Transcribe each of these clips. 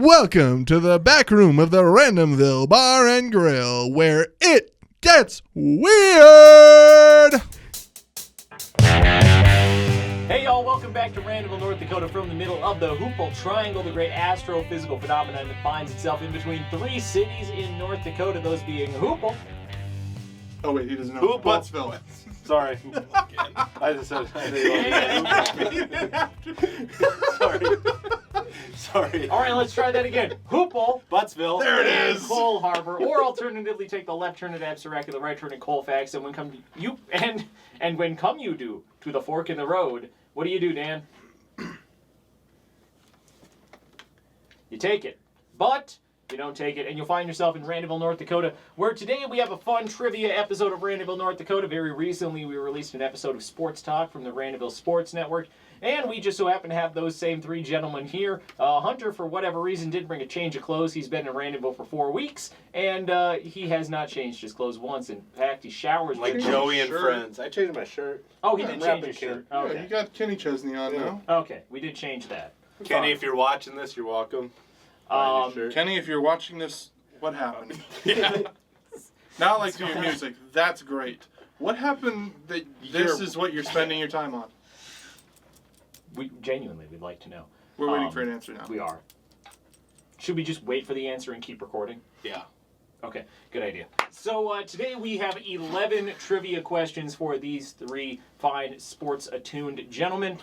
Welcome to the back room of the Randomville Bar and Grill, where it gets weird! Hey y'all, welcome back to Randomville, North Dakota, from the middle of the Hoople Triangle, the great astrophysical phenomenon that finds itself in between three cities in North Dakota, those being Hoople. Oh wait, he doesn't know. Hoople. Buttsville. Sorry. I just said Sorry. All right, let's try that again. Hoople, Buttsville, There it and is. Cole Harbor, or alternatively take the left turn at Absaraka, the right turn at Colfax, and when come you do to the fork in the road, what do, Dan? You take it, but you don't take it, and you'll find yourself in Randomville, North Dakota, where today we have a fun trivia episode of Randomville, North Dakota. Very recently, we released an episode of Sports Talk from the Randomville Sports Network, and we just so happen to have those same three gentlemen here. Hunter, for whatever reason, did bring a change of clothes. He's been in Randomville for 4 weeks, and he has not changed his clothes once. In fact, he showers like with Joey and shirt. Friends. I changed my shirt. Oh, he Yeah, did I'm change rapping his shirt. Yeah, Okay. you got Kenny Chesney on now. Okay, we did change that. Kenny, if you're watching this, you're welcome. Buy your shirt. Kenny, if you're watching this, what happened? Yeah. Now I like to do your music. That's great. What happened that this is what you're spending your time on? We'd like to know. We're waiting for an answer now. We are. Should we just wait for the answer and keep recording? Yeah. Okay, good idea. So today we have 11 trivia questions for these three fine sports-attuned gentlemen.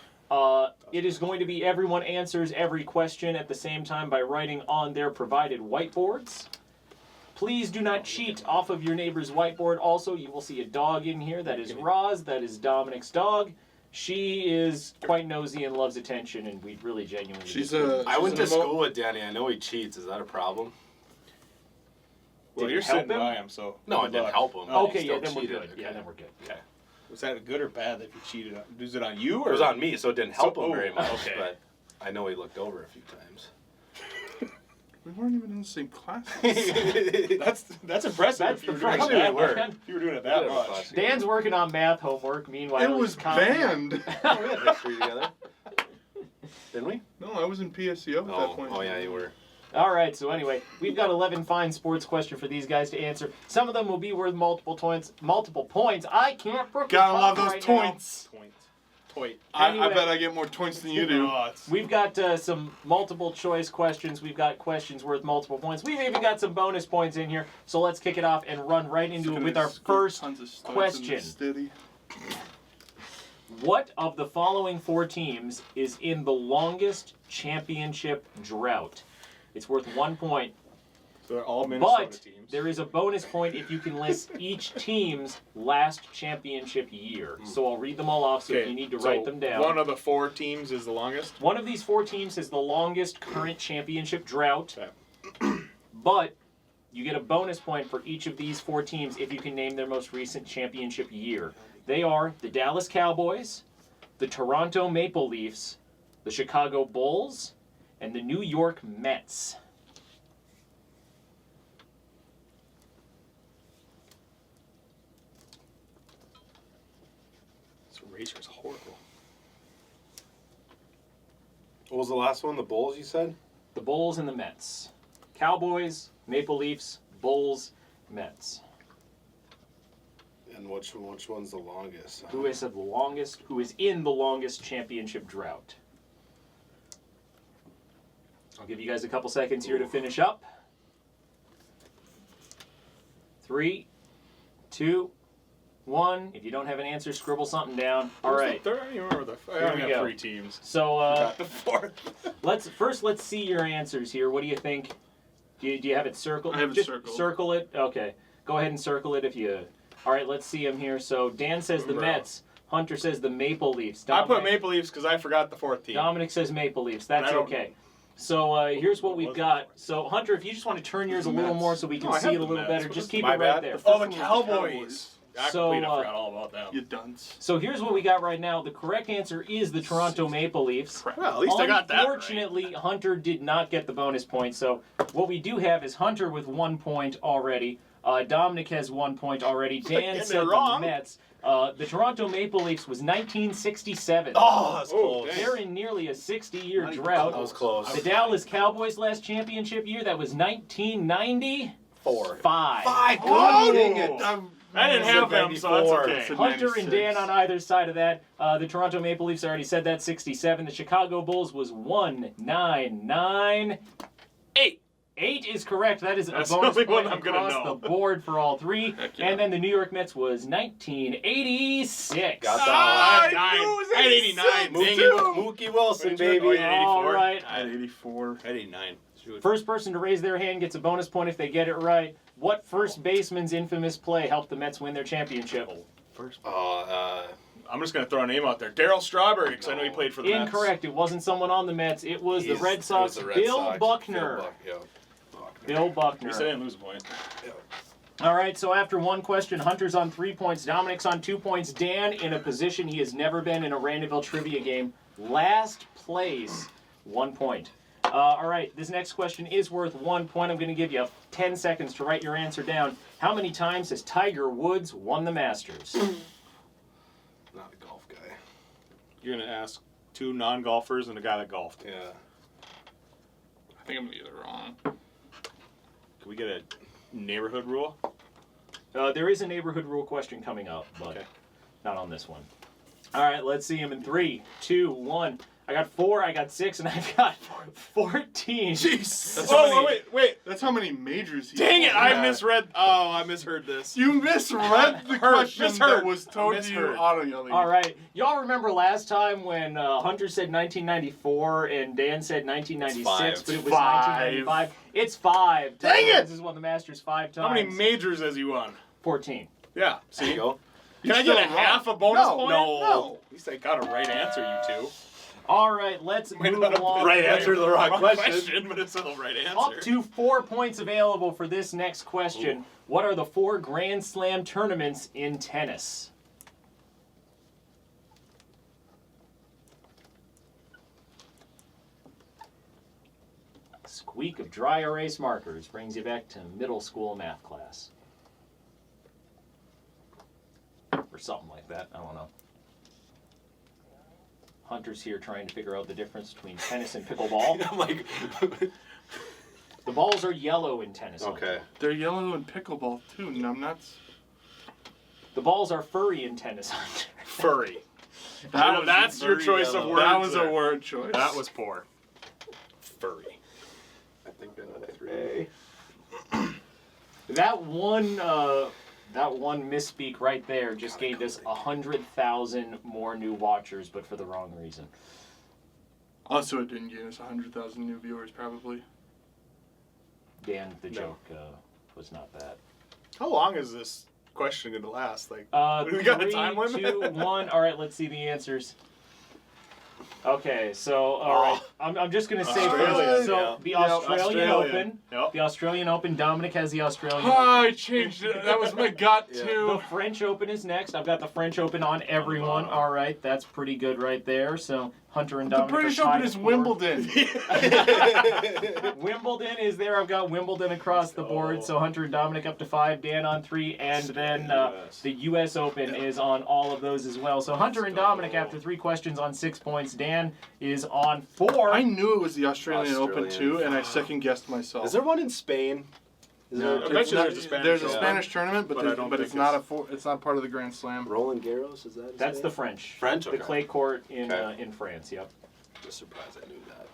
It is going to be everyone answers every question at the same time by writing on their provided whiteboards. Please do not cheat off of your neighbor's whiteboard. Also, you will see a dog in here. That is Roz. That is Dominic's dog. She is quite nosy and loves attention, and we really genuinely... I went to school with Danny. I know he cheats. Is that a problem? Well, Did you're it help sitting him? by him, so... No, I good didn't luck. help him. Okay, He yeah, still then we're cheated. good. Yeah, then we're good. Yeah. Was that good or bad that you cheated? Was it on you or? It was on me, so it didn't help him very much. okay. But I know he looked over a few times. We weren't even in the same class. That's impressive. That's if you the were doing front it that we were. much. If you were doing it that We did much. have Dan's working on math homework. Meanwhile, It was he's copying- banned. Oh, we had history together. Didn't we? No, I was in PSCO at that point. Oh, yeah, you were. All right, so anyway, we've got 11 fine sports questions for these guys to answer. Some of them will be worth multiple points. I can't freaking Gotta talk love those right now. toints. Toit. I Anyway. bet I get more toints than you do. Oh, it's- We've got some multiple choice questions. We've got questions worth multiple points. We've even got some bonus points in here. So let's kick it off and run right into it with our first Tons of stones in question. this city. What of the following four teams is in the longest championship drought? It's worth 1 point. So they're all Minnesota But teams. there is a bonus point if you can list each team's last championship year. So I'll read them all off, so if you need to write them down. One of the four teams is the longest. One of these four teams has the longest current championship drought, Okay. but you get a bonus point for each of these four teams if you can name their most recent championship year. They are the Dallas Cowboys, the Toronto Maple Leafs, the Chicago Bulls, and the New York Mets. This eraser's horrible. What was the last one? The Bulls, you said? The Bulls and the Mets. Cowboys, Maple Leafs, Bulls, Mets. And which one's the longest? Who is in the longest championship drought? I'll give you guys a couple seconds here to finish up. 3, 2, 1. If you don't have an answer, scribble something down. All right. I don't even remember the. I Here only we got go. 3 teams. So Got the fourth. let's see your answers here. What do you think? Do you have it circled? I have it Just circled. Circle it. Okay. Go ahead and circle it if you. All right. Let's see them here. So Dan says the Bro. Mets. Hunter says the Maple Leafs. I put Maple Leafs because I forgot the fourth team. Dominic says Maple Leafs. That's I don't okay. So here's what we've got. So Hunter, if you just want to turn yours a little Mets. more so we can Oh, I see have it a the little Mets. better, What just is keep my it right bad? there. Oh, the Cowboys. Cowboys. I So, completely forgot all about them. You dunce. So here's what we got right now. The correct answer is the Toronto Maple Leafs. Well, at least I got that right. Unfortunately, Hunter did not get the bonus point. So what we do have is Hunter with 1 point already. Dominic has 1 point already. Dan getting said it the wrong. Mets. The Toronto Maple Leafs was 1967. Oh, that's close. dang. They're in nearly a 60-year drought. That was close. The Dallas Cowboys' last championship year, that was 1994. 5. Oh, dang it. I didn't have them, so that's 94. okay. Hunter and Dan on either side of that. The Toronto Maple Leafs, I already said that, 67. The Chicago Bulls was 199. 8 is correct. That is That's a bonus the only point one I'm gonna across know. the board for all three. Heck yeah. And then the New York Mets was 1986. Got that I one. had 89. Dang it. Mookie Wilson, Oh, baby. you had 84? All right. I had 84. I had 89. Shoot. First person to raise their hand gets a bonus point if they get it right. What first baseman's infamous play helped the Mets win their championship? I'm just going to throw a name out there. Darryl Strawberry, because I know he played for the Mets. Incorrect. It wasn't someone on the Mets. It was the Red Sox. Bill Buckner. Bill Buckner. At least I didn't lose a point. All right, so after one question, Hunter's on 3 points, Dominic's on 2 points, Dan in a position he has never been in a Randomville trivia game. Last place, 1 point. All right, this next question is worth 1 point. I'm going to give you 10 seconds to write your answer down. How many times has Tiger Woods won the Masters? Not a golf guy. You're going to ask 2 non-golfers and a guy that golfed. Yeah. I think I'm either wrong. Can we get a neighborhood rule? There is a neighborhood rule question coming up, but Okay. not on this one. All right, let's see him in 3, 2, 1. I got 4, I got 6, and I've got 14. Jeez. Wait. That's how many majors he Dang it, won. I misread. Oh, I misheard this. You misread the question misheard. that was told to you Misheard. audio. All right, y'all remember last time when Hunter said 1994 and Dan said 1996, but it was 1995? It's 5. Dang it! This is won the Masters 5 times. How many majors has he won? 14. Yeah, There you see? go. Can I Still get a wrong. half a bonus No, point? no. At least I got a right answer, you two. All right, let's move along. Right answer to the wrong question. But it's still the right answer. Up to 4 points available for this next question. Ooh. What are the 4 Grand Slam tournaments in tennis? Squeak of dry erase markers brings you back to middle school math class. Or something like that, I don't know. Hunter's here trying to figure out the difference between tennis and pickleball. I'm like, The balls are yellow in tennis. okay. They're yellow in pickleball too, numbnuts. The balls are furry in tennis. Furry. That That's your choice of words. That was there. a word choice. That was poor. Furry. I think I know 3. That one misspeak right there just gained us 100,000 more new watchers, but for the wrong reason. Also, it didn't give us 100,000 new viewers, probably. Dan, the No. joke was not that. How long is this question going to last? Like, we 3, got a time limit? 2, 1. All right, let's see the answers. Okay, so all right, I'm just gonna say Australia, first. So yeah. the Yep, Australian Open, Yep. the Australian Open. Dominic has the Australian. Oh, Open. I changed it. That was my gut, Yeah. The too. French Open is next. I've got the French Open on everyone. All right, that's pretty good right there. So Hunter and The Dominic. British are tied Open is for- Wimbledon. Wimbledon is there. I've got Wimbledon across the board. So Hunter and Dominic up to 5, Dan on 3, and then the U.S. Open is on all of those as well. So Hunter and Dominic after 3 questions on 6 points. Dan is on 4. I knew it was the Australian Open, Australian. too, and I second-guessed myself. Is there one in Spain? Is No, there Eventually it's there's a not- Spanish there's a Open. Spanish tournament, but, But I don't it's think not it's- it's not part of the Grand Slam. Roland Garros? Is that his That's name? the French. French? The Okay. clay court in Okay. in France. Yep. Just surprised I knew that.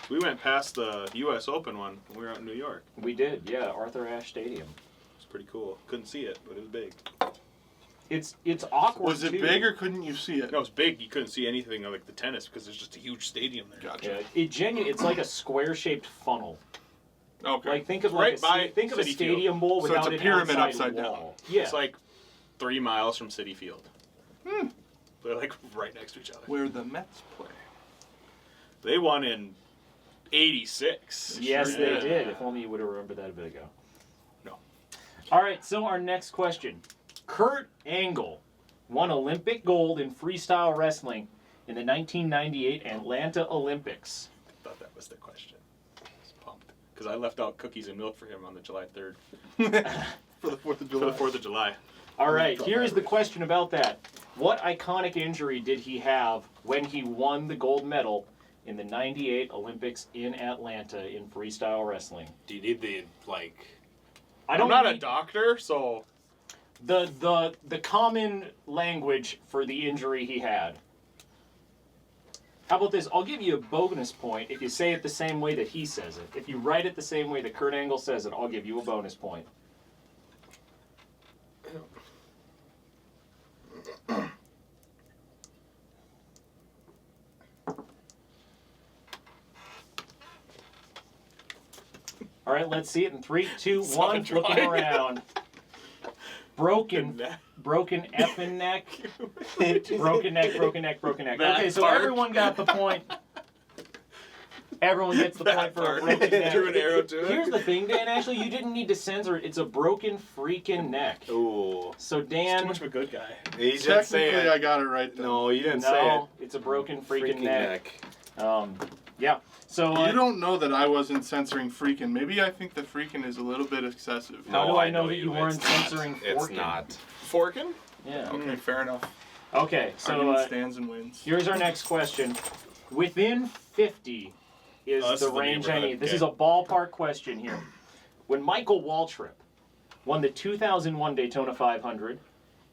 We went past the U.S. Open one when we were out in New York. We did. Yeah, Arthur Ashe Stadium. It was pretty cool. Couldn't see it, but it was big. It's awkward. Was it too. big or couldn't you see it? No, it was big. You couldn't see anything like the tennis because there's just a huge stadium there. Gotcha. Yeah, it's like a square-shaped funnel. Okay. Like think of Right like by a, think of a Citi stadium bowl So without it's a an pyramid outside upside down. wall. Yeah. It's like 3 miles from Citi Field. They're like right next to each other. Where the Mets play. They won in 86. Yes, Sure they did. did. If only you would have remembered that a bit ago. No. All right, so our next question. Kurt Angle won Olympic gold in freestyle wrestling in the 1998 Atlanta Olympics. I thought that was the question. I was pumped. because I left out cookies and milk for him on the July 3rd. For the 4th of For July. the 4th of July. All right, here's the question about that. What iconic injury did he have when he won the gold medal in the '98 Olympics in Atlanta in freestyle wrestling? Do you need the, like... I'm not a doctor, so... The common language for the injury he had. How about this? I'll give you a bonus point if you say it the same way that he says it. If you write it the same way that Kurt Angle says it, I'll give you a bonus point. All right, let's see it in 3, 2, 1. Looking around. Broken effing neck. Broken neck. Okay, so everyone got the point. Everyone gets the point for a broken neck. Drew an arrow to it. Here's the thing, Dan. Actually, you didn't need to censor it. It's a broken freaking neck. Ooh. So He's Dan, too much of a good guy. He didn't say Technically, it. I got it right, though. No, you didn't say no, it. it's a broken freaking neck. neck. Yeah. So You don't know that I wasn't censoring freaking. Maybe I think the freaking is a little bit excessive. how No, do I I know know that you. you weren't It's not. censoring It's forking? not. Forkin? Yeah. Okay, fair enough. Okay, so Argument stands and wins. here's our next question. Within 50 is Oh, this the is the range I neighborhood, need. This okay. is a ballpark question here. When Michael Waltrip won the 2001 Daytona 500,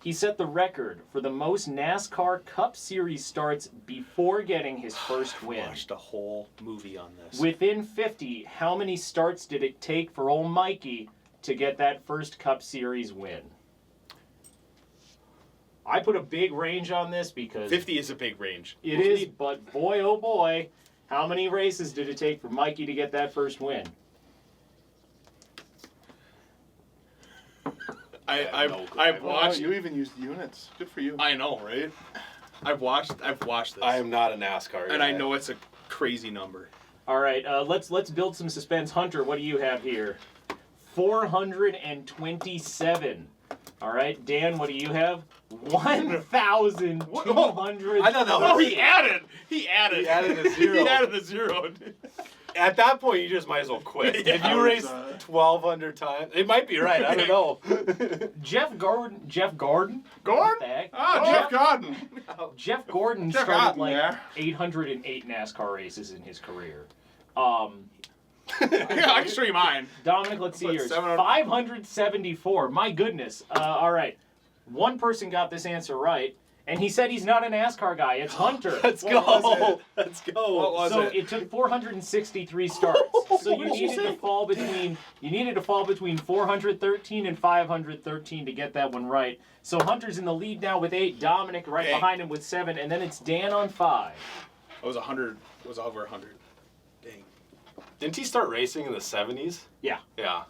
he set the record for the most NASCAR Cup Series starts before getting his first win. Watched a whole movie on this. Within 50, how many starts did it take for old Mikey to get that first Cup Series win? I put a big range on this because 50 is a big range. it is, but boy, oh boy, how many races did it take for Mikey to get that first win? I've Wow, watched. you even used units. Good for you. I know, right? I've watched this. I am not a NASCAR guy. and I know it's a crazy number. All right, let's build some suspense. Hunter, what do you have here? 427. All right, Dan, what do you have? 1,200. I thought that Oh, was... he added a He added a zero. He added the zero. At that point, you just might as well quit. Yeah, If I you was, race 1,200 times, it might be right. I don't know. Jeff Gordon? Gordon? What the heck? Jeff Gordon. Jeff Gordon Jeff started Gordon, like yeah. 808 NASCAR races in his career. Yeah, I can show you mine. Dominic, let's see What, yours. 700? 574. My goodness. All right. One person got this answer right, and he said he's not a NASCAR guy. It's Hunter. Let's What was go. it? Let's go. What was So it? it took 463 starts. So you What did you needed say? to fall between 413 and 513 to get that one right. So Hunter's in the lead now with 8. Dominic right Hey. behind him with 7, and then it's Dan on 5. It was 100. It was over 100. Dang. Didn't he start racing in the 70s? Yeah. Yeah.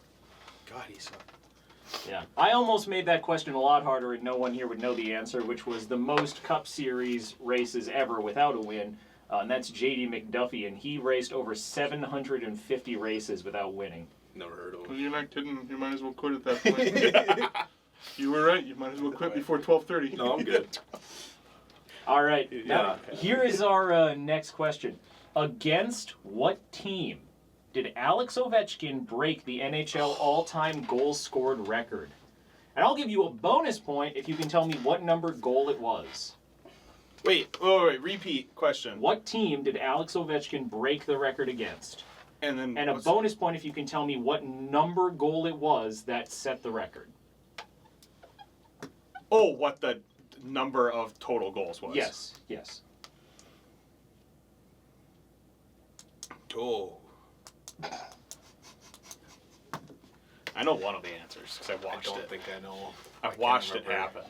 God, he sucked. Yeah. I almost made that question a lot harder, and no one here would know the answer, which was the most Cup Series races ever without a win. And that's J.D. McDuffie, and he raced over 750 races without winning. Never heard of Well, him. you're not kidding. You might as well quit at that point. You were right. You might as well quit before 12:30. No, I'm good. All right. Now, Yeah. here is our next question. Against what team did Alex Ovechkin break the NHL all-time goals scored record? And I'll give you a bonus point if you can tell me what number goal it was. Wait, repeat question. What team did Alex Ovechkin break the record against? And then And a what's- bonus point if you can tell me what number goal it was that set the record. Oh, what the number of total goals was? Yes. Oh. I know one of the answers because I I watched don't it. think I know. I can't watched it remember. happen,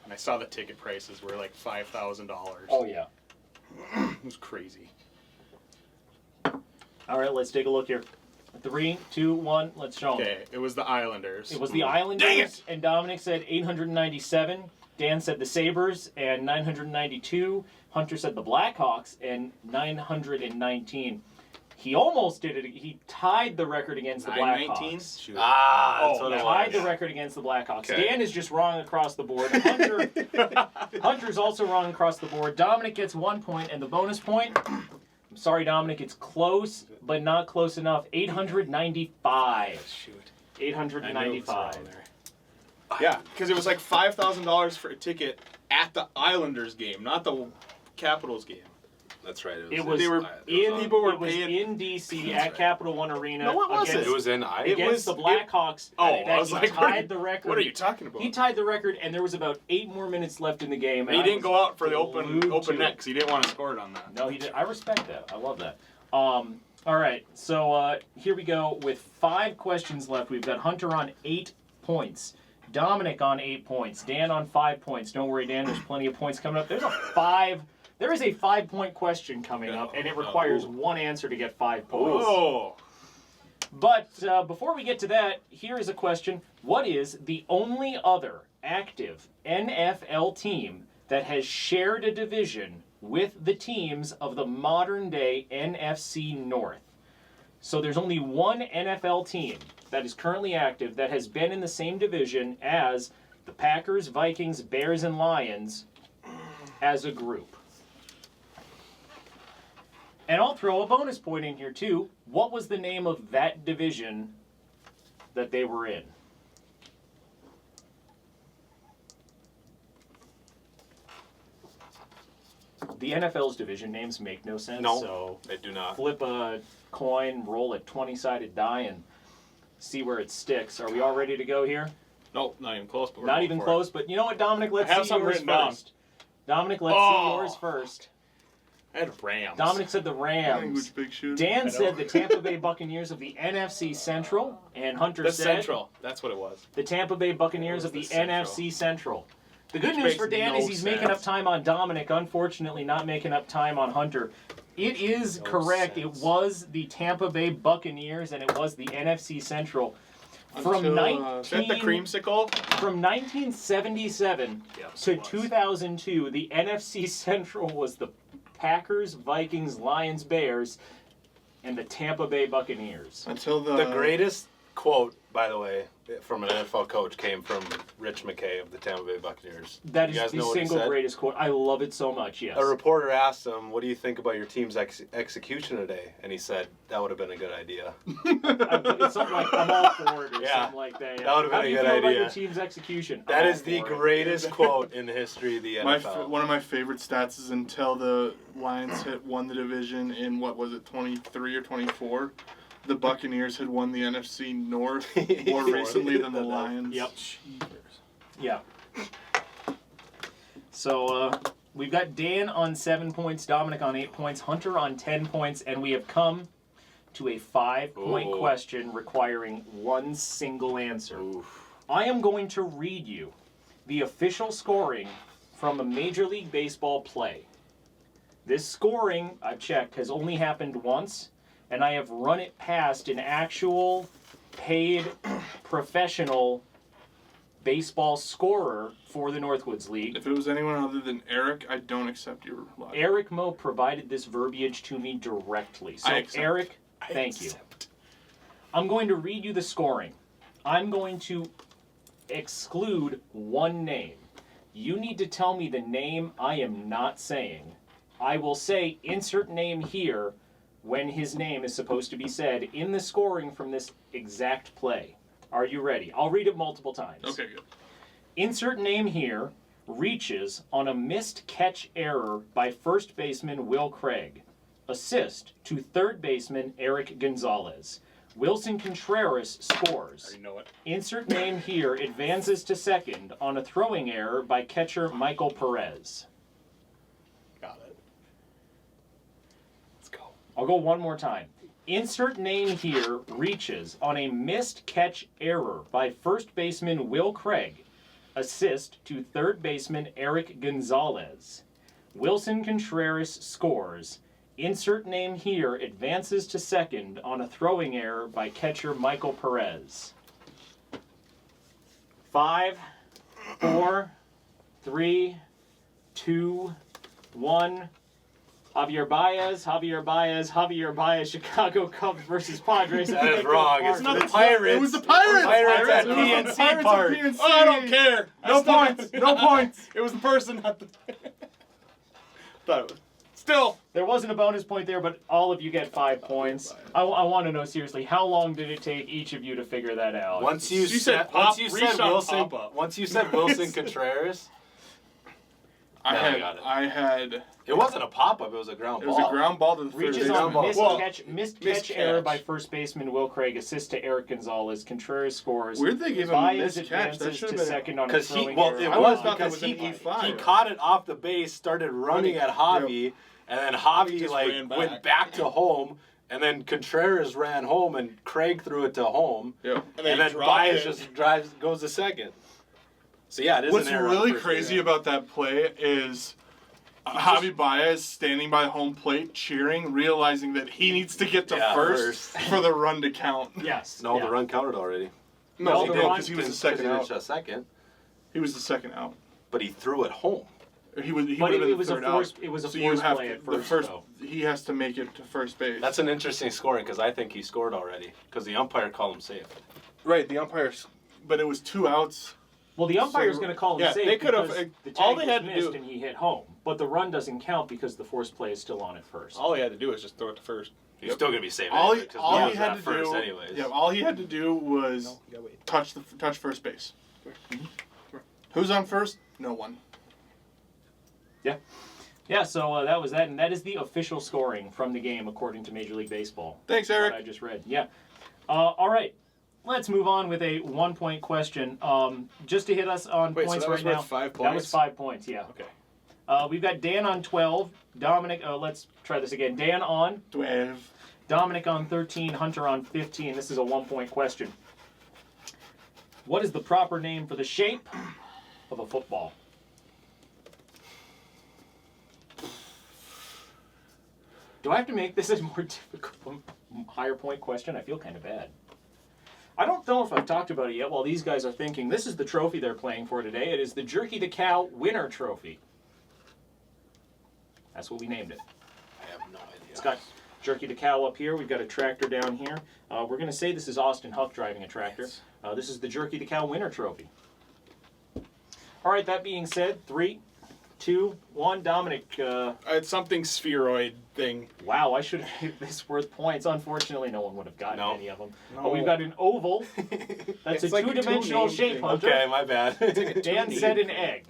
and I saw the ticket prices were like $5,000. Oh, yeah. It was crazy. All right, let's take a look here. 3, 2, 1, let's show them. Okay, it was the Islanders. It was the Dang Islanders, it! and Dominic said 897. Dan said the Sabres, and 992. Hunter said the Blackhawks, and 919. He almost did it. He tied the record against the 919? Blackhawks. Shoot. Ah, that's Oh, what it Tied was. the record against the Blackhawks. Okay. Dan is just wrong across the board. Hunter's also wrong across the board. Dominic gets 1 point, and the bonus point, I'm sorry, Dominic. It's close, but not close enough. 895. Shoot. 895. Yeah, because it was like $5,000 for a ticket at the Islanders game, not the Capitals game. That's right. It was on- in D.C. at Capital One Arena. No, what was against, It was in Iowa. against the Blackhawks. I was like, tied the record. What are you talking about? He tied the record, and there was about 8 more minutes left in the game. He didn't go out for the open glued to net it. because he didn't want to score it on that. No, he did. I respect that. I love that. All right, so here we go with 5 questions left. We've got Hunter on 8 points, Dominic on 8 points, Dan on 5 points. Don't worry, Dan. There's plenty of points coming up. There is a 5-point question coming up, and it requires one answer to get 5 points. Oh. But before we get to that, here is a question. What is the only other active NFL team that has shared a division with the teams of the modern-day NFC North? So there's only one NFL team that is currently active that has been in the same division as the Packers, Vikings, Bears, and Lions as a group. And I'll throw a bonus point in here, too. What was the name of that division that they were in? The NFL's division names make no sense, No, so they do not. flip a coin, roll a 20-sided die, and see where it sticks. Are we all ready to go here? Nope, not even close. But we're Not going even for close, but you know what, Dominic? Let's I have see something yours written down. first. Dominic, let's see yours first. it. I had Rams. Dominic said the Rams. Language, big shoot. Dan said the Tampa Bay Buccaneers of the NFC Central, and Hunter The said Central. That's what it was. the Tampa Bay Buccaneers of the Central. NFC Central. The good Which news for makes Dan no is he's making up sense. time on Dominic, unfortunately not making up time on Hunter. It is No correct. sense. It was the Tampa Bay Buccaneers, and it was the NFC Central. From Until, Is that the creamsicle? From 1977 Yes, to it was. 2002, the NFC Central was the Packers, Vikings, Lions, Bears, and the Tampa Bay Buccaneers. Until The greatest quote, by the way, from an NFL coach came from Rich McKay of the Tampa Bay Buccaneers. That You is guys the know what he single said? greatest quote. I love it so much, yes. A reporter asked him, "What do you think about your team's execution today?" And he said, "That would have been a good idea." It's something like, I'm all for it, or Yeah. something like that. That would've been How a do you good feel about idea. your team's execution? That I'm is all the for it. greatest quote in the history of the NFL. one of my favorite stats is until the Lions won the division in, what was it, 23 or 24? The Buccaneers had won the NFC North more recently than the Lions. Yep. Yeah. So we've got Dan on 7 points, Dominic on 8 points, Hunter on 10 points, and we have come to a 5-point Ooh. question requiring one single answer. Oof. I am going to read you the official scoring from a Major League Baseball play. This scoring, I've checked, has only happened once, and I have run it past an actual paid professional baseball scorer for the Northwoods League. If it was anyone other than Eric, I don't accept your logic. Eric Moe provided this verbiage to me directly. So, I accept. Eric, thank you. I'm going to read you the scoring. I'm going to exclude one name. You need to tell me the name I am not saying. I will say insert name here when his name is supposed to be said in the scoring from this exact play. Are you ready? I'll read it multiple times. Okay, good. Insert name here reaches on a missed catch error by first baseman Will Craig. Assist to third baseman Eric Gonzalez. Wilson Contreras scores. I already know it. Insert name here advances to second on a throwing error by catcher Michael Perez. Got it. Let's go. I'll go one more time. Insert name here reaches on a missed catch error by first baseman Will Craig. Assist to third baseman Eric Gonzalez. Wilson Contreras scores. Insert name here advances to second on a throwing error by catcher Michael Perez. 5, 4, 3, 2, 1. Javier Baez, Chicago Cubs versus Padres. That is wrong. It's Park. the Pirates. It was the Pirates. Pirates at It was the PNC Pirates at Park. PNC. Oh, I don't care. No points. No points. It was the person, not the. Thought it was. Still. There wasn't a bonus point there, but all of you get 5 points. I want to know seriously, how long did it take each of you to figure that out? Once you said Wilson Contreras, I had. it wasn't a pop-up, it was a ground It ball. was a ground ball to the third Reaches baseman. on missed catch error by first baseman Will Craig, assist to Eric Gonzalez. Contreras scores. Weird they gave him a Baez missed catch. That advances should to have been. second on a Because throwing it error. was thought that because was an he E5. caught it off the base, started running at Javi, and then Javi Just like ran back. went back to home, and then Contreras ran home, and Craig threw it to home, Yeah. and then dropped Baez it. just goes to second. So yeah, it is What's an error. really on first crazy base. about that play is Javi Baez standing by home plate cheering, realizing that he needs to get to first for the run to count. Yes. No, yeah. the run counted already. No, the run- because he was the second out. A second, He was the second out. but he threw it home. He would have But been it the was a third forced. out. It was a So forced you have play to, at the first. first. though. He has to make it to first base. That's an interesting scoring because I think he scored already because the umpire called him safe. right. The umpires, but it was 2 outs. Well, the umpire's So- going to call him Yeah, safe they could have- because the all tag they was had to missed do- and he hit home. But the run doesn't count because the forced play is still on at first. All he had to do was just throw it to first. He's still gonna be safe. All anyway, he, 'cause all Will's he had at to first do. anyways. Yeah. All he had to do was You gotta wait. touch first base. Who's on first? No one. Yeah, so that was that, and that is the official scoring from the game according to Major League Baseball. Thanks, What Eric. I just read. Yeah. All right. Let's move on with a 1-point question. Just to hit us on Wait, so points that was right now. worth 5 That was points? 5 points. Yeah. Okay. We've got Dan on 12. Dominic. Let's try this again. Dan on. 12. Dominic on 13. Hunter on 15. This is a 1-point question. What is the proper name for the shape of a football? Do I have to make this a more difficult, higher point question? I feel kind of bad. I don't know if I've talked about it yet while these guys are thinking. This is the trophy they're playing for today. It is the Jerky the Cow Winner Trophy. That's what we named it. I have no idea. It's got Jerky the Cow up here. We've got a tractor down here. We're going to say this is Austin Huck driving a tractor. This is the Jerky the Cow Winner Trophy. All right, that being said, 3, 2, 1. Dominic, It's something spheroid thing. wow, I should have made this worth points. Unfortunately, no one would have gotten No. any of them. No. But we've got an oval. That's It's a like a two-dimensional two-name shape, thing. Hunter. Okay, my bad. Dan said an egg.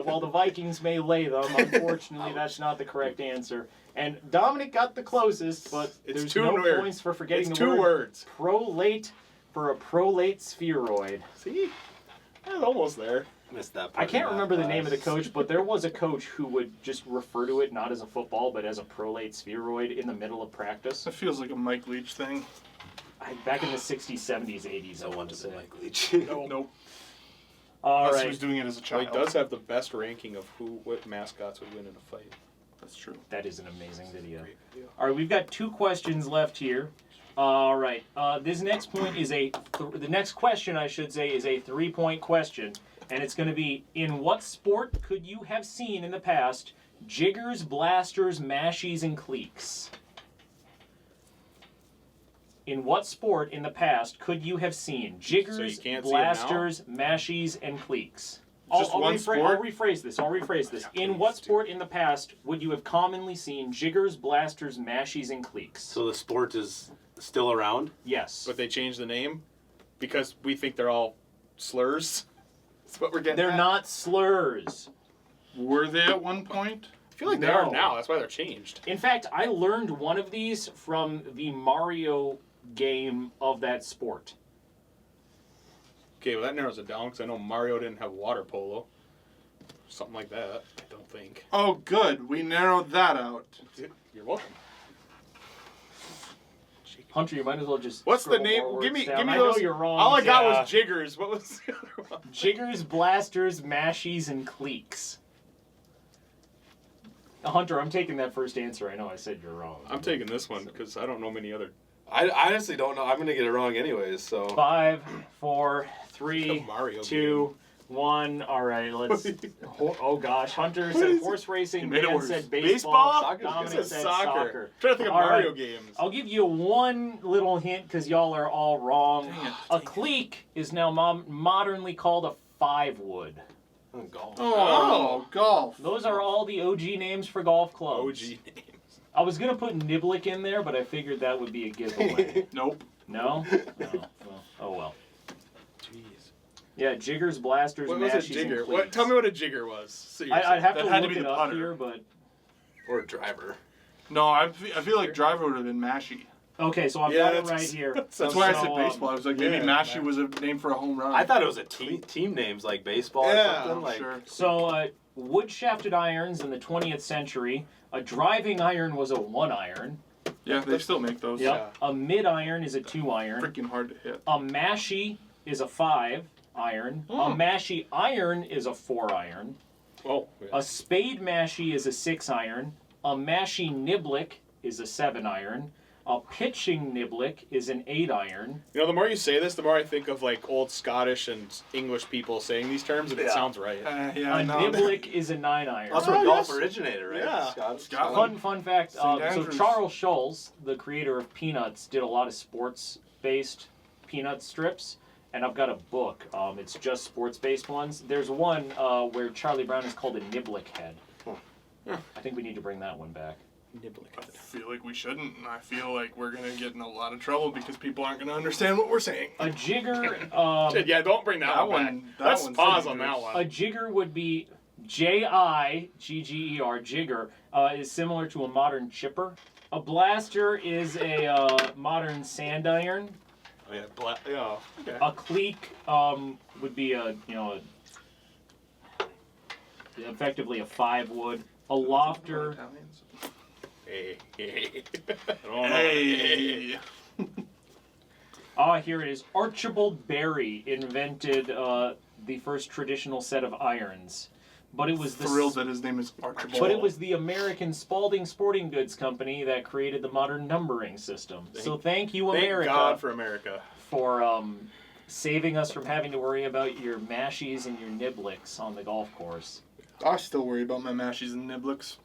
While the Vikings may lay them, unfortunately, that's not the correct answer. And Dominic got the closest, but It's there's 2 no words. points for forgetting It's the 2 word words. prolate for a prolate spheroid. See? I was almost there. Missed that part I can't of that remember the name of the class. coach, but there was a coach who would just refer to it not as a football, but as a prolate spheroid in the middle of practice. That feels like a Mike Leach thing. Back in the 60s, 70s, 80s, I No want one to to say. Mike Leach. Nope. All Unless he right, was doing it as a Well, child. he does have the best ranking of what mascots would win in a fight. That's true. that is an amazing video. Great video. All right, we've got 2 questions left here. All right, this next point is the next question, I should say, is a 3-point question, and it's going to be: in what sport could you have seen in the past jiggers, blasters, mashies, and cleeks? In what sport in the past could you have seen jiggers, So you can't see 'em now? blasters, mashies, and cleeks? Just one sport? I'll rephrase this. In what sport in the past would you have commonly seen jiggers, blasters, mashies, and cleeks? So the sport is still around? Yes. But they changed the name because we think they're all slurs. That's what we're getting They're at. not slurs. Were they at one point? I feel like they No. are now. That's why they're changed. In fact, I learned one of these from the Mario game of that sport. Okay, well that narrows it down because I know Mario didn't have water polo. Something like that, I don't think. Oh, good. We narrowed that out. You're welcome. Hunter, you might as well just. What's the scroll name? more Give words me down. I those. know you're wrong. All I got Yeah. was jiggers. What was the other one? Jiggers, blasters, mashies, and cleeks. Hunter, I'm taking that first answer. I know I said you're wrong. I'm taking this one because I don't know many other. I honestly don't know. I'm going to get it wrong anyways, so. 5, 4, 3, Mario 2, 1. All right, let's. Oh gosh, Hunter said horse racing. made it Dan worse. said Baseball? Soccer's Dominic good. said Soccer. soccer. I'm trying to think of All Mario right. games. I'll give you one little hint because y'all are all wrong. Dang it, A cleek is now modernly called a 5-wood. Golf. Oh, golf. Those are all the OG names for golf clubs. OG names. I was going to put Niblick in there, but I figured that would be a giveaway. Nope. No? Oh, well. Jeez. Yeah, jiggers, blasters, What was a mashies, jigger? and cleats. What? Tell me what a jigger was. Seriously. I'd have That to had to look be it the up putter. here, but... Or a driver. No, I feel like driver would have been Mashy. Okay, so I've Yeah, got it that's- right here. That's why I So, said baseball. I was like, maybe yeah, Mashy was a name for a home run. I thought it was a team names like baseball Yeah, or something. Like, Sure. So, wood-shafted irons in the 20th century. A driving iron was a 1-iron. Yeah, they still make those. Yep. A mid-iron is a 2-iron. Freaking hard to hit. A mashie is a 5-iron. A mashie iron is a 4-iron. Oh. A spade mashie is a 6-iron. A mashie niblick is a 7-iron. A pitching niblick is an 8-iron. You know, the more you say this, the more I think of like old Scottish and English people saying these terms, and it sounds right. Yeah, A no. niblick is a 9-iron. that's where Oh, golf yes. originated, right? Yeah. Scotland. Fun fact. St. So Andrews. Charles Schulz, the creator of Peanuts, did a lot of sports-based Peanut strips, and I've got a book. It's just sports-based ones. There's one where Charlie Brown is called a niblick head. I think we need to bring that one back. I feel like we shouldn't, and I feel like we're going to get in a lot of trouble because people aren't going to understand what we're saying. A jigger. Yeah, don't bring that, That one one- back. that Let's one's pause on dangerous. that one. A jigger would be Jigger, jigger, is similar to a modern chipper. A blaster is a modern sand iron. Oh, yeah, okay. A cleek would be effectively a 5-wood. A lofter. Hey. I don't know. Hey. Here it is. Archibald Berry invented the first traditional set of irons, but it was Thrilled that his name is Archibald. But it was the American Spalding Sporting Goods Company that created the modern numbering system. So thank you, Thank America, God for America. for saving us from having to worry about your mashies and your niblicks on the golf course. I still worry about my mashies and niblicks.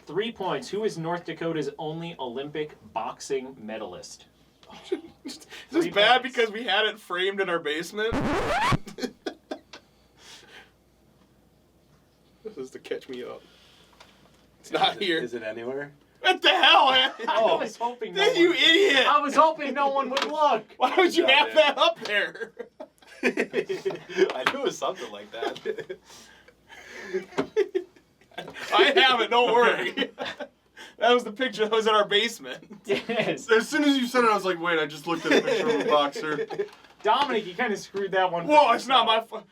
3 points. Who is North Dakota's only Olympic boxing medalist? Is this 3 bad points. because we had it framed in our basement? This is to catch me up. It's not here. Is it anywhere? What the hell, man? I was hoping no You one, idiot! I was hoping no one would look. Why would you Yeah, have man. that up there? I knew it was something like that. I have it, don't worry. That was the picture that was in our basement. Yes. As soon as you said it, I was like, wait, I just looked at a picture of a boxer. Dominic, you kind of screwed that one. Whoa, it's not my fault.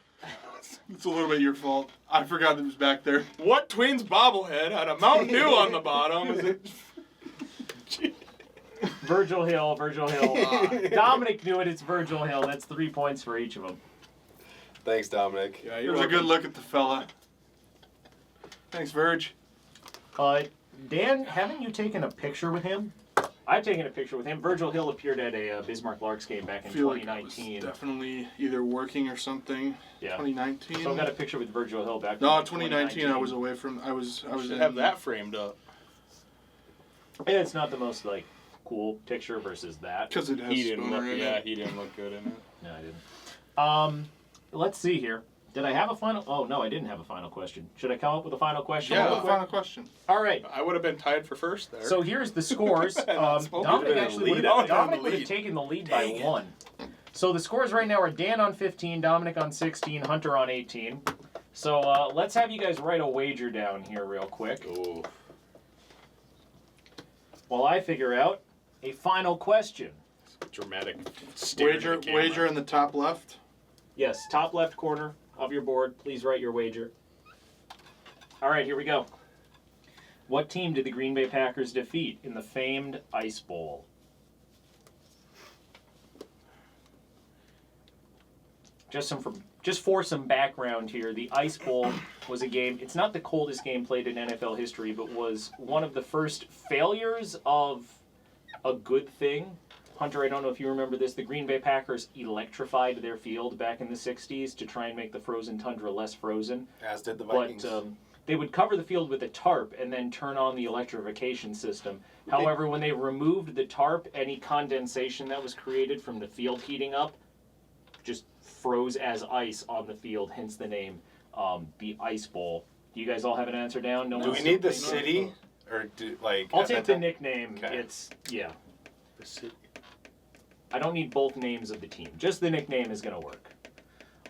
It's a little bit your fault. I forgot that it was back there. What Twins bobblehead had a Mountain Dew on the bottom? Is it? Virgil Hill. Dominic knew it. It's Virgil Hill. That's 3 points for each of them. Thanks, Dominic. Yeah, Here's a good look at the fella. Thanks, Verge. Dan, haven't you taken a picture with him? I've taken a picture with him. Virgil Hill appeared at a Bismarck Larks game back in I feel like I 2019. was definitely either working or something. Yeah. 2019. So I've got a picture with Virgil Hill back. No, in 2019. I was away from. I was should in. have that framed up. Yeah, it's not the most cool picture versus that. Because it has He didn't Spooner look. in Yeah, it. he didn't look good in it. No, I didn't. Let's see here. Did I have a final? Oh no, I didn't have a final question. Should I come up with a final question? Yeah. real Well, quick? final question. All right. I would have been tied for first there. So here's the scores. Spoken. Dominic Been actually would lead. have, I would've Dominic been would have lead. taken the lead by Dang it. 1. So the scores right now are Dan on 15, Dominic on 16, Hunter on 18. So let's have you guys write a wager down here real quick Ooh. while I figure out a final question. Dramatic. staring at the camera. Wager in the top left. Yes, top left corner of your board. Please write your wager. All right, here we go. What team did the Green Bay Packers defeat in the famed Ice Bowl? Just for some background here, the Ice Bowl was a game. It's not the coldest game played in NFL history, but was one of the first failures of a good thing. Hunter, I don't know if you remember this. The Green Bay Packers electrified their field back in the 60s to try and make the frozen tundra less frozen. As did the But Vikings. they would cover the field with a tarp and then turn on the electrification system. However, when they removed the tarp, any condensation that was created from the field heating up just froze as ice on the field, hence the name the Ice Bowl. Do you guys all have an answer down? No Do one's we need the still city? Or do, like... I'll at take that the time? nickname. Okay. Yeah. The city. I don't need both names of the team. Just the nickname is going to work.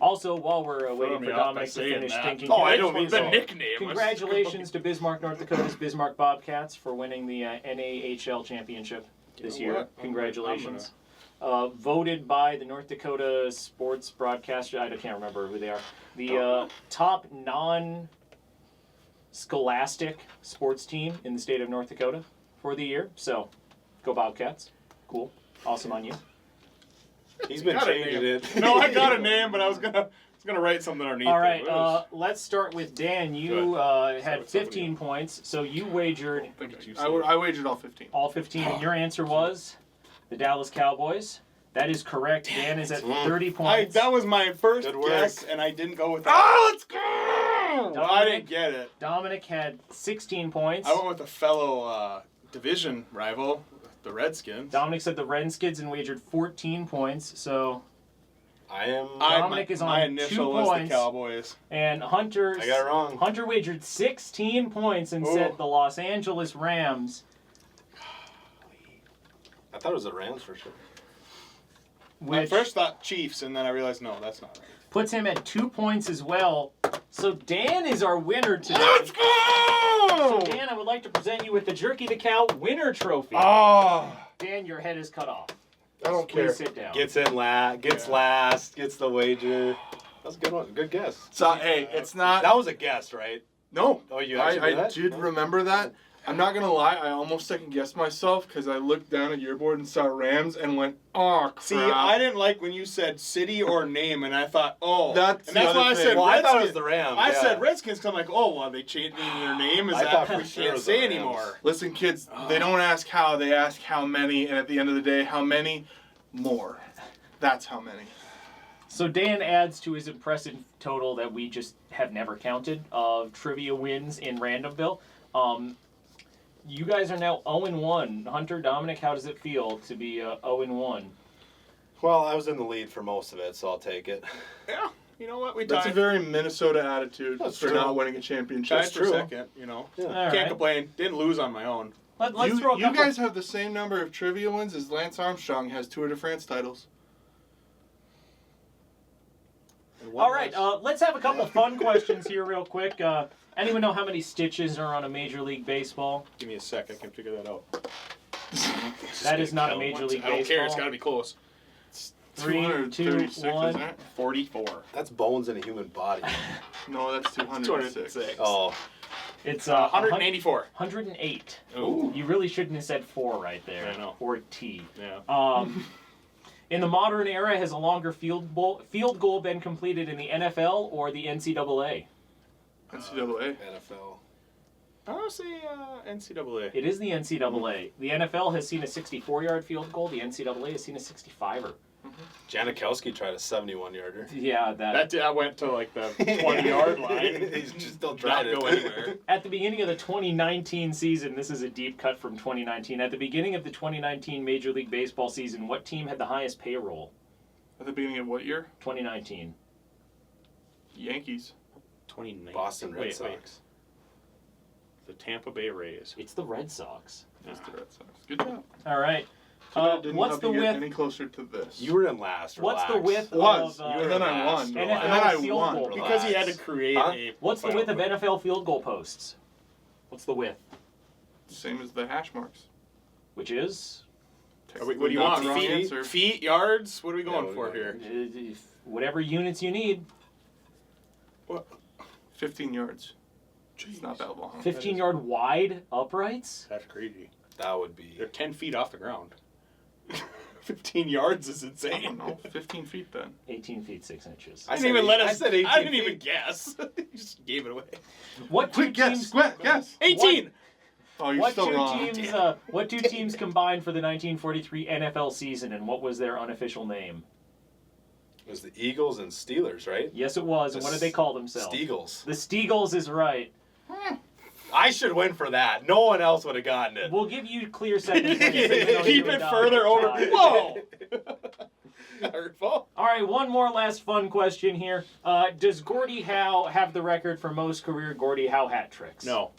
Also, while we're waiting for Dominic to finish thinking, Oh, I don't mean the so. nickname. congratulations to Bismarck, North Dakota's Bismarck Bobcats for winning the NAHL championship this year. what? Congratulations. Voted by the North Dakota Sports Broadcaster, I can't remember who they are, the top non-scholastic sports team in the state of North Dakota for the year. So, go Bobcats. Cool. Awesome on you. He's been Got a changing name. it. No, I got a name, but I was gonna write something underneath. All right, it. What is- let's start with Dan. You had 15 points, so you wagered what did you say? I wagered all 15. all 15, and your answer was the Dallas Cowboys. That is correct. Dan is at 30 points. that was my first Good work. guess, and I didn't go with that. Oh, let's go! Well, I didn't get it. Dominic had 16 points. I went with a fellow division rival, the Redskins. Dominic said the Redskins and wagered 14 points. So, Dominic is my on initial 2 was points. the Cowboys. And Hunter I got it wrong. Hunter wagered 16 points and said Ooh. the Los Angeles Rams. I thought it was the Rams for sure. I Which first thought Chiefs, and then I realized, no, that's not right. puts him at 2 points as well. So Dan is our winner today. Let's go! So Dan, I would like to present you with the Jerky the Cow winner trophy. Oh, Dan, your head is cut off. I don't care. Please sit down. Gets in last, gets the wager. That's a good one. Good guess. So, hey, it's not. That was a guess, right? No. Oh, you actually did I that? did remember that. I'm not going to lie. I almost second guessed myself because I looked down at your board and saw Rams and went, oh, crap. See, I didn't like when you said city or name, and I thought, oh. That's and that's the why I other said thing. Well, I thought it was Redskins. the Rams. I yeah. said Redskins, because I'm like, oh, well, they changed their name. Is I that thought for we sure it can't was say the Rams. anymore? Listen, kids, they don't ask how, they ask how many, and at the end of the day, how many? More. That's how many. So Dan adds to his impressive total that we just have never counted of trivia wins in Randomville. You guys are now 0-1. Hunter, Dominic, how does it feel to be 0-1? Well, I was in the lead for most of it, so I'll take it. Yeah, you know what? We That's a tied. very Minnesota attitude That's for true. not winning a championship. Tied for true. second, you know. Yeah. All Can't right. complain. Didn't lose on my own. Let's throw a You couple. guys have the same number of trivia wins as Lance Armstrong has Tour de France titles. And one All right, less. let's have a couple fun questions here real quick. Anyone know how many stitches are on a Major League Baseball? Give me a sec. I can figure that out. That is not a Major League I don't care. It's Baseball. got to be close. 3, 2, 236, 1. isn't it? 44. That's bones in a human body. No, that's 206. 206. Oh, It's 184. 108. Ooh. You really shouldn't have said 4 right there. I know. Or T. Yeah. In the modern era, has a longer field goal been completed in the NFL or the NCAA? NCAA. NFL. I want to say NCAA. It is the NCAA. The NFL has seen a 64-yard field goal. The NCAA has seen a 65er. Janikowski tried a 71-yarder. Yeah, That went to like the 20-yard line. He's just still Not trying to go anywhere. At the beginning of the 2019 season, this is a deep cut from 2019. At the beginning of the 2019 Major League Baseball season, what team had the highest payroll? At the beginning of what year? 2019. Yankees. 29. Boston Red Wait. Sox. The Tampa Bay Rays. It's the Red Sox. Just the Red Sox. Good job. All right. Didn't What's help the you get width? any closer to this? You were in last. What's the relax. width Was. of You were and then in I last, won. relax. And then I field won. goal? Because he had to Relax. create Huh? a. What's the width of NFL field goal posts? What's the width? Same as the hash marks. Which is What do you Not want? the wrong Feet, answer. feet, yards? What are we going what for do you here? whatever units you need. 15 yards. It's not that long. 15-yard wide uprights? That's crazy. That would be. They're 10 feet off the ground. 15 yards is I insane. don't know. 15 feet then. 18 feet 6 inches. I didn't even let us. I said 18 I didn't feet. even guess. You just gave it away. What two Quick guess. teams? Quick guess. 18. Oh, you're What still two wrong. teams? What two teams combined for the 1943 NFL season, and what was their unofficial name? It was the Eagles and Steelers, right? Yes, it was. And what did they call themselves? Steagles. The Steagles is right. I should win for that. No one else would have gotten it. We'll give you clear seconds. when you say no, Keep you it and further Dominic over. tied. Whoa! Hurtful. All right, one more last fun question here. Does Gordie Howe have the record for most career Gordie Howe hat tricks? No.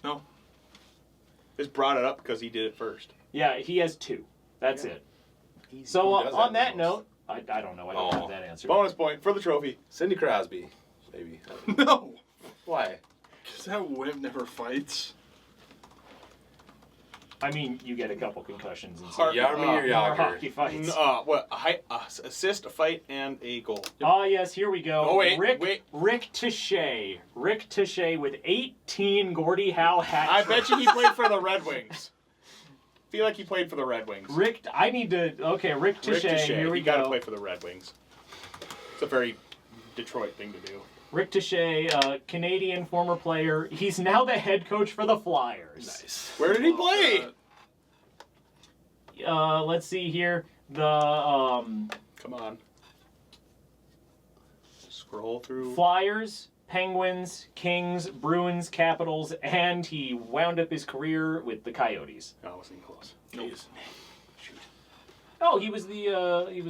Just brought it up because he did it first. Yeah, he has 2. That's it. So Who does on have that the most? note, I don't know. I don't have that answer. Bonus point for the trophy. Cindy Crosby, maybe. No. Why? Because that wimp never fights. I mean, you get a couple concussions and Heart- stuff. Yarmir More Yager. hockey fights. What? Assist, a fight, and a goal. Oh, yes, here we go. Oh, wait, Rick wait. Touche. Rick Touche with 18 Gordie Howe hat I tricks. bet you he played for the Red Wings. Feel like he played for the Red Wings. Rick Touche, here we You gotta go. play for the Red Wings. It's a very Detroit thing to do. Rick Touche, Canadian former player. He's now the head coach for the Flyers. Nice. Where did he play? Let's see here. The Come on. Scroll through. Flyers, Penguins, Kings, Bruins, Capitals, and he wound up his career with the Coyotes. No, I wasn't even close. Jeez. Oh, he was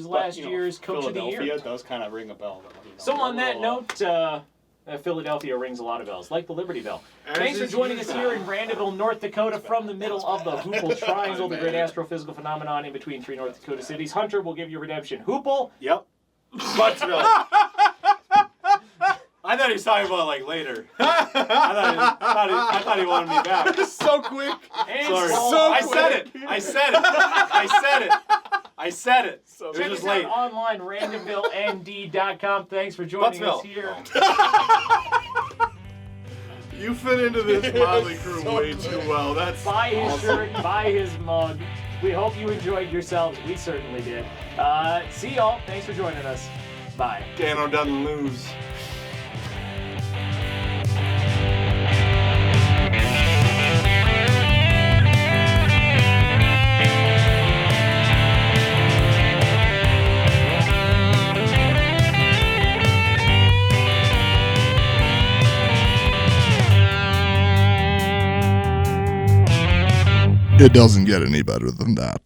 last year's coach of the year. Philadelphia does kind of ring a bell. Though, you know. So on that note, Philadelphia rings a lot of bells, like the Liberty Bell. As Thanks for is joining us usual. here in Randomville, North Dakota, from the middle of the Hoople Triangle, the great astrophysical phenomenon in between 3 North Dakota cities. Hunter will give you redemption. Hoople, Yep. Buttsville. I thought he was talking about like later. I thought he wanted me back. So quick. and Sorry. Saul. I said it. I said it. It was Check just us out late. online, randomvilleND.com. Thanks for joining us Buttsville. here. You fit into this Motley Crew way too well. That's Buy his awesome. shirt, buy his mug. We hope you enjoyed yourselves. We certainly did. See y'all. Thanks for joining us. Bye. Dano doesn't lose. It doesn't get any better than that.